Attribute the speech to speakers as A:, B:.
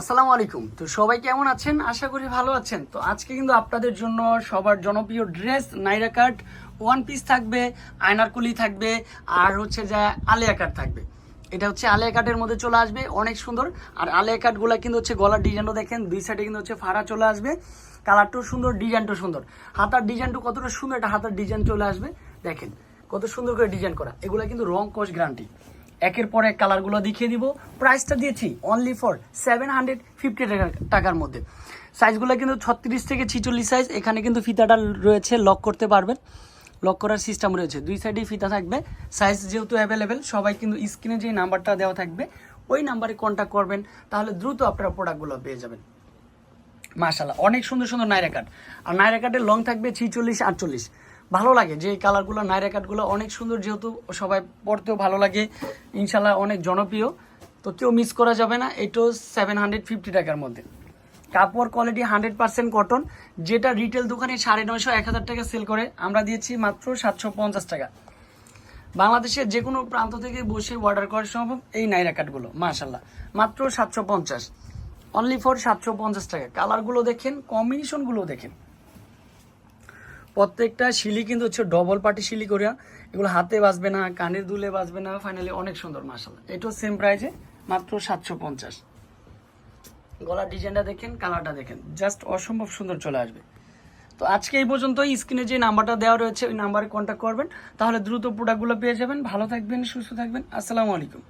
A: আসসালামু আলাইকুম। তো সবাই কেমন আছেন? আশা করি ভালো আছেন। তো আজকে কিন্তু আপনাদের জন্য সবার জনপ্রিয় ড্রেস নাইরা কাট ওয়ান পিস থাকবে, আয়নারকুলি থাকবে, আর হচ্ছে যে আলিয়া কাট থাকবে। এটা হচ্ছে আলিয়া কাটের মধ্যে চলে আসবে, অনেক সুন্দর। আর আলিয়া কাটগুলো কিন্তু হচ্ছে গলার ডিজাইনও দেখেন, দুই সাইডে কিন্তু হচ্ছে ফাড়া চলে আসবে, কালারটাও সুন্দর, ডিজাইনটাও সুন্দর। হাতার ডিজাইনটা কতটা সুন্দর, একটা হাতার ডিজাইন চলে আসবে, দেখেন কত সুন্দর করে ডিজাইন করা। এগুলো কিন্তু রং কস গ্যারান্টি। একের পর এক কালারগুলো দেখিয়ে দিব। প্রাইসটা দিয়েছি অনলি ফর 750 টাকার মধ্যে। সাইজগুলো কিন্তু 36 থেকে 46 সাইজ। এখানে কিন্তু ফিতাটা রয়েছে, লক করতে পারবেন, লক করার সিস্টেম রয়েছে, দুই সাইডেই ফিতা থাকবে। সাইজ যেহেতু অ্যাভেলেবেল, সবাই কিন্তু স্ক্রিনে যে নাম্বারটা দেওয়া থাকবে ওই নাম্বারে কন্ট্যাক্ট করবেন, তাহলে দ্রুত আপনারা প্রোডাক্টগুলো পেয়ে যাবেন। মাশাআল্লাহ, অনেক সুন্দর সুন্দর নাইরা কাট। আর নাইরা কাটের লং থাকবে 46 48। ভালো লাগে যে কালারগুলো, নাইরা কাটগুলো অনেক সুন্দর, যেহেতু সবাই পরতেও ভালো লাগে, ইনশাল্লাহ অনেক জনপ্রিয়। তো কেউ মিস করা যাবে না। এটাও 750 টাকার মধ্যে। কাপড় কোয়ালিটি 100% কটন, যেটা রিটেল দোকানে 950 1000 টাকা সেল করে, আমরা দিয়েছি মাত্র 750 টাকা। বাংলাদেশের যে কোনো প্রান্ত থেকে বসে অর্ডার করা সম্ভব এই নাইরা কাটগুলো। মাশাআল্লাহ, মাত্র 750, অনলি ফর 750 টাকা। কালারগুলো দেখেন, কম্বিনেশনগুলো দেখেন। প্রত্যেকটা শিলি কিন্তু হচ্ছে ডবল পার্টি শিলি করিয়া, এগুলো হাতে বাজবে না, কানের দুলে বাজবে না, ফাইনালি অনেক সুন্দর। মাশাআল্লাহ, এটাও সেম প্রাইসে মাত্র 750। গলার ডিজাইনটা দেখেন, কালারটা দেখেন, জাস্ট অসম্ভব সুন্দর চলে আসবে। তো আজকে এই পর্যন্তই। স্ক্রিনে যে নাম্বারটা দেওয়া রয়েছে ওই নাম্বারে কন্ট্যাক্ট করবেন, তাহলে দ্রুত প্রোডাক্টগুলো পেয়ে যাবেন। ভালো থাকবেন, সুস্থ থাকবেন। আসসালামু আলাইকুম।